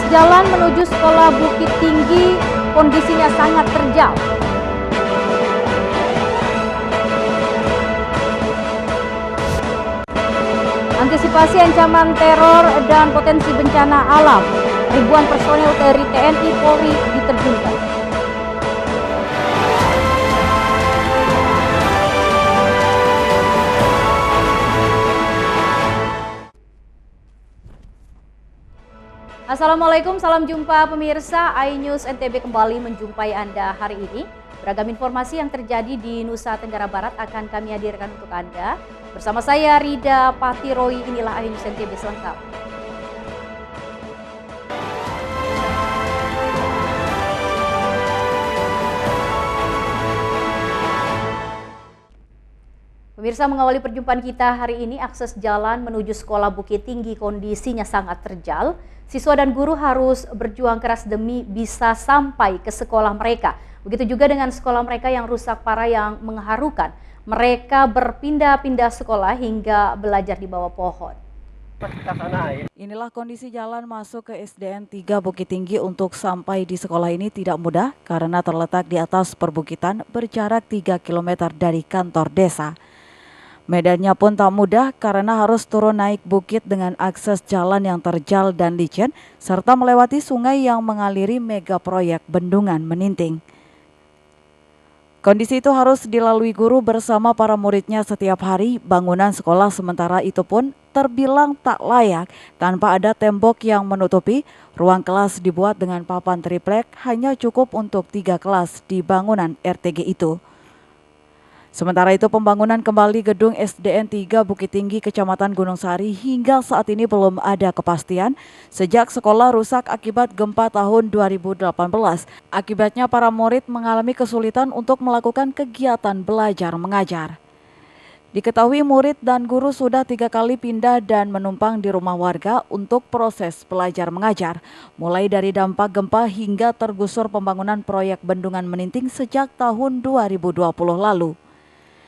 jalan menuju sekolah Bukit Tinggi kondisinya sangat terjal. Antisipasi ancaman teror dan potensi bencana alam, ribuan personel dari TNI Polri diterjunkan. Assalamualaikum, salam jumpa pemirsa. iNews NTB kembali menjumpai Anda hari ini. Beragam informasi yang terjadi di Nusa Tenggara Barat akan kami hadirkan untuk Anda. Bersama saya Rida Patiroy, inilah iNews NTB selengkapnya. Pemirsa, mengawali perjumpaan kita hari ini, akses jalan menuju sekolah Bukit Tinggi kondisinya sangat terjal. Siswa dan guru harus berjuang keras demi bisa sampai ke sekolah mereka. Begitu juga dengan sekolah mereka yang rusak parah yang mengharukan. Mereka berpindah-pindah sekolah hingga belajar di bawah pohon. Inilah kondisi jalan masuk ke SDN 3 Bukit Tinggi. Untuk sampai di sekolah ini tidak mudah karena terletak di atas perbukitan berjarak 3 km dari kantor desa. Medannya pun tak mudah karena harus turun naik bukit dengan akses jalan yang terjal dan licin serta melewati sungai yang mengaliri mega proyek Bendungan Meninting. Kondisi itu harus dilalui guru bersama para muridnya setiap hari. Bangunan sekolah sementara itu pun terbilang tak layak tanpa ada tembok yang menutupi. Ruang kelas dibuat dengan papan triplek, hanya cukup untuk 3 kelas di bangunan RTG itu. Sementara itu pembangunan kembali gedung SDN 3 Bukit Tinggi Kecamatan Gunung Sari hingga saat ini belum ada kepastian sejak sekolah rusak akibat gempa tahun 2018. Akibatnya para murid mengalami kesulitan untuk melakukan kegiatan belajar mengajar. Diketahui murid dan guru sudah 3 kali pindah dan menumpang di rumah warga untuk proses belajar mengajar. Mulai dari dampak gempa hingga tergusur pembangunan proyek Bendungan Meninting sejak tahun 2020 lalu.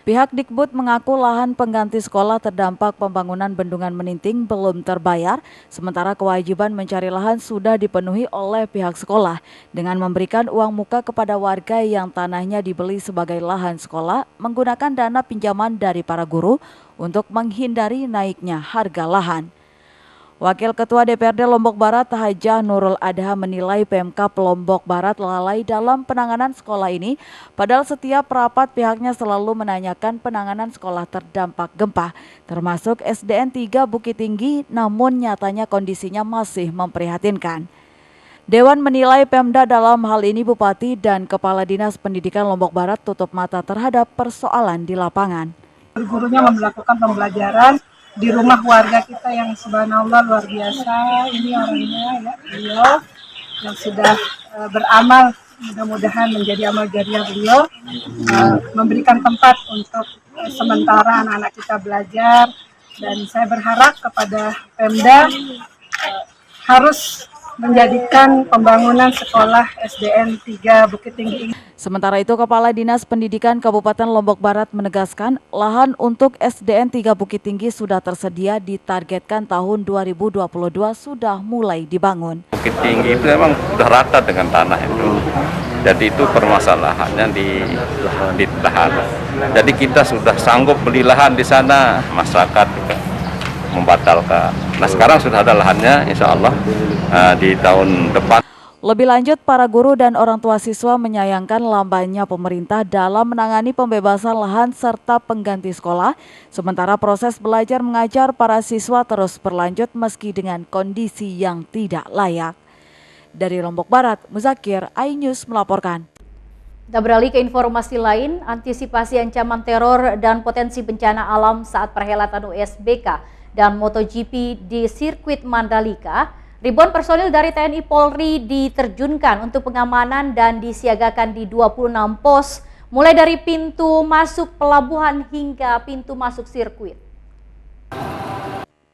Pihak Dikbud mengaku lahan pengganti sekolah terdampak pembangunan Bendungan Meninting belum terbayar, sementara kewajiban mencari lahan sudah dipenuhi oleh pihak sekolah dengan memberikan uang muka kepada warga yang tanahnya dibeli sebagai lahan sekolah menggunakan dana pinjaman dari para guru untuk menghindari naiknya harga lahan. Wakil Ketua DPRD Lombok Barat Hajah Nurul Adha menilai Pemkab Lombok Barat lalai dalam penanganan sekolah ini, padahal setiap rapat pihaknya selalu menanyakan penanganan sekolah terdampak gempa, termasuk SDN 3 Bukit Tinggi, namun nyatanya kondisinya masih memprihatinkan. Dewan menilai Pemda dalam hal ini Bupati dan Kepala Dinas Pendidikan Lombok Barat tutup mata terhadap persoalan di lapangan. Gurunya melakukan pembelajaran di rumah warga kita yang subhanallah luar biasa. Ini orangnya ya, beliau yang sudah beramal, mudah-mudahan menjadi amal jariah beliau, memberikan tempat untuk sementara anak-anak kita belajar, dan saya berharap kepada Pemda harus menjadikan pembangunan sekolah SDN 3 Bukit Tinggi ini. Sementara itu, Kepala Dinas Pendidikan Kabupaten Lombok Barat menegaskan lahan untuk SDN 3 Bukit Tinggi sudah tersedia, ditargetkan tahun 2022 sudah mulai dibangun. Bukit Tinggi itu memang sudah rata dengan tanah itu. Jadi itu permasalahannya di lahan. Jadi kita sudah sanggup beli lahan di sana, masyarakat juga membatalkan. Nah sekarang sudah ada lahannya, insya Allah di tahun depan. Lebih lanjut, para guru dan orang tua siswa menyayangkan lambannya pemerintah dalam menangani pembebasan lahan serta pengganti sekolah, sementara proses belajar mengajar para siswa terus berlanjut meski dengan kondisi yang tidak layak. Dari Lombok Barat, Muzakir, iNews melaporkan. Kita beralih ke informasi lain, antisipasi ancaman teror dan potensi bencana alam saat perhelatan USBK dan MotoGP di sirkuit Mandalika. Ribuan personil dari TNI Polri diterjunkan untuk pengamanan dan disiagakan di 26 pos, mulai dari pintu masuk pelabuhan hingga pintu masuk sirkuit.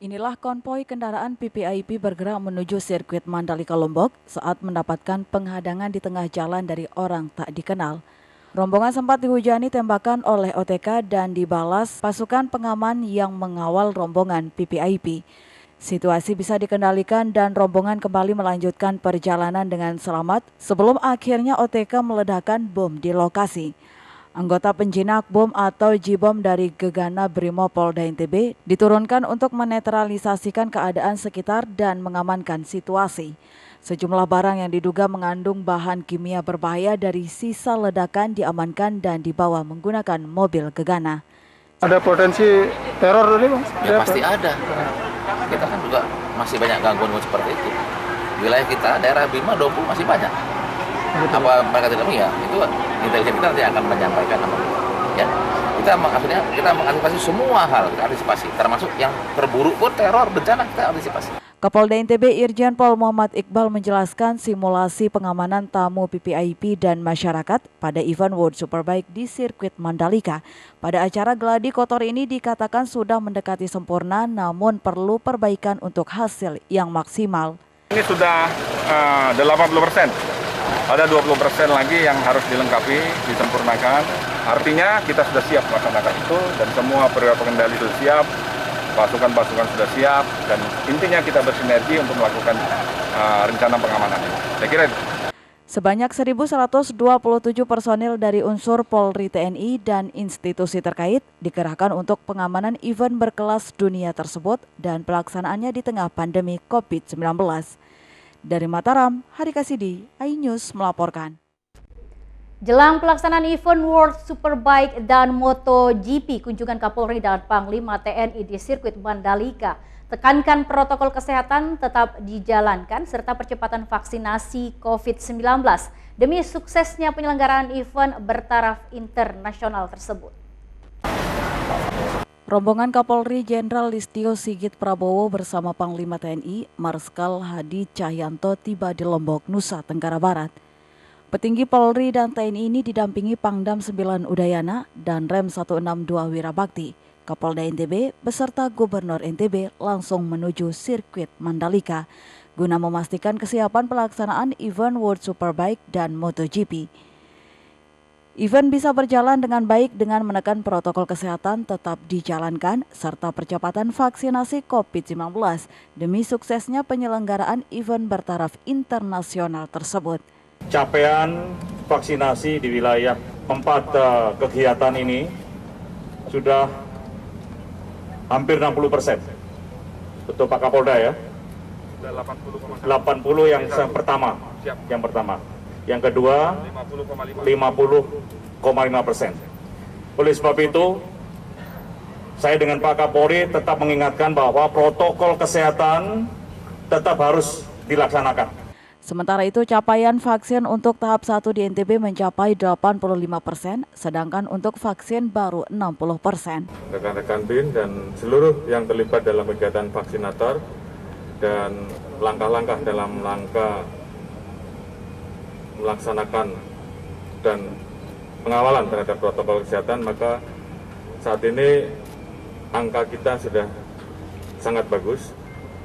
Inilah konvoi kendaraan PPIP bergerak menuju sirkuit Mandalika Lombok saat mendapatkan penghadangan di tengah jalan dari orang tak dikenal. Rombongan sempat dihujani tembakan oleh OTK dan dibalas pasukan pengaman yang mengawal rombongan PPIP. Situasi bisa dikendalikan dan rombongan kembali melanjutkan perjalanan dengan selamat sebelum akhirnya OTK meledakkan bom di lokasi. Anggota penjinak bom atau J-Bom dari Gegana Brimopolda NTB diturunkan untuk menetralisasikan keadaan sekitar dan mengamankan situasi. Sejumlah barang yang diduga mengandung bahan kimia berbahaya dari sisa ledakan diamankan dan dibawa menggunakan mobil Gegana. Ada potensi teror tadi, Bang? Ya pasti ada. Kita kan juga masih banyak gangguan seperti itu. Wilayah kita, daerah Bima, Dompu masih banyak. Apa mereka tidak punya? Itu intelijen kita nanti akan menyampaikan apa ya. Kita mengantisipasi semua hal, kita antisipasi. Termasuk yang terburuk pun teror, bencana kita antisipasi. Kapolda NTB Irjen Pol Muhammad Iqbal menjelaskan simulasi pengamanan tamu PPIP dan masyarakat pada event World Superbike di sirkuit Mandalika. Pada acara gladi kotor ini dikatakan sudah mendekati sempurna namun perlu perbaikan untuk hasil yang maksimal. Ini sudah 80%. Ada 20% lagi yang harus dilengkapi, disempurnakan. Artinya kita sudah siap melaksanakan itu dan semua perwira pengendali sudah siap. Pasukan-pasukan sudah siap dan intinya kita bersinergi untuk melakukan rencana pengamanan ini. Saya kira itu. Sebanyak 1.127 personil dari unsur Polri, TNI, dan institusi terkait dikerahkan untuk pengamanan event berkelas dunia tersebut dan pelaksanaannya di tengah pandemi COVID-19. Dari Mataram, Hari Kasidi, iNews melaporkan. Jelang pelaksanaan event World Superbike dan MotoGP, kunjungan Kapolri dan Panglima TNI di sirkuit Mandalika tekankan protokol kesehatan tetap dijalankan serta percepatan vaksinasi COVID-19 demi suksesnya penyelenggaraan event bertaraf internasional tersebut. Rombongan Kapolri Jenderal Listio Sigit Prabowo bersama Panglima TNI Marskal Hadi Cahyanto tiba di Lombok, Nusa Tenggara Barat. Petinggi Polri dan TNI ini didampingi Pangdam 9 Udayana dan Rem 162 Wirabakti. Kapolda NTB beserta Gubernur NTB langsung menuju sirkuit Mandalika guna memastikan kesiapan pelaksanaan event World Superbike dan MotoGP. Event bisa berjalan dengan baik dengan menekan protokol kesehatan tetap dijalankan serta percepatan vaksinasi COVID-19 demi suksesnya penyelenggaraan event bertaraf internasional tersebut. Capaian vaksinasi di wilayah 4 kegiatan ini sudah hampir 60%. Betul Pak Kapolda ya? 80 yang pertama. Yang kedua 50,5%. Oleh sebab itu, saya dengan Pak Kapolri tetap mengingatkan bahwa protokol kesehatan tetap harus dilaksanakan. Sementara itu capaian vaksin untuk tahap 1 di NTB mencapai 85%, sedangkan untuk vaksin baru 60%. Rekan-rekan BIN dan seluruh yang terlibat dalam kegiatan vaksinator dan langkah-langkah dalam rangka melaksanakan dan pengawalan terhadap protokol kesehatan, maka saat ini angka kita sudah sangat bagus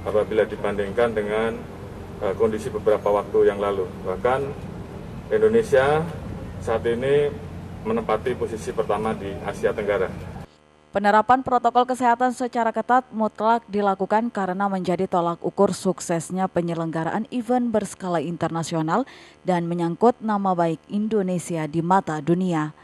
apabila dibandingkan dengan kondisi beberapa waktu yang lalu. Bahkan Indonesia saat ini menempati posisi pertama di Asia Tenggara. Penerapan protokol kesehatan secara ketat mutlak dilakukan karena menjadi tolak ukur suksesnya penyelenggaraan event berskala internasional dan menyangkut nama baik Indonesia di mata dunia.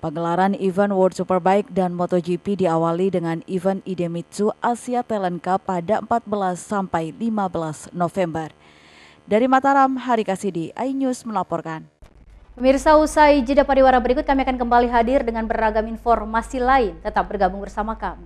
Pagelaran event World Superbike dan MotoGP diawali dengan event Idemitsu Asia Talent Cup pada 14 sampai 15 November. Dari Mataram, Hari Kasidi, iNews melaporkan. Pemirsa, usai jeda pariwara berikut kami akan kembali hadir dengan beragam informasi lain. Tetap bergabung bersama kami.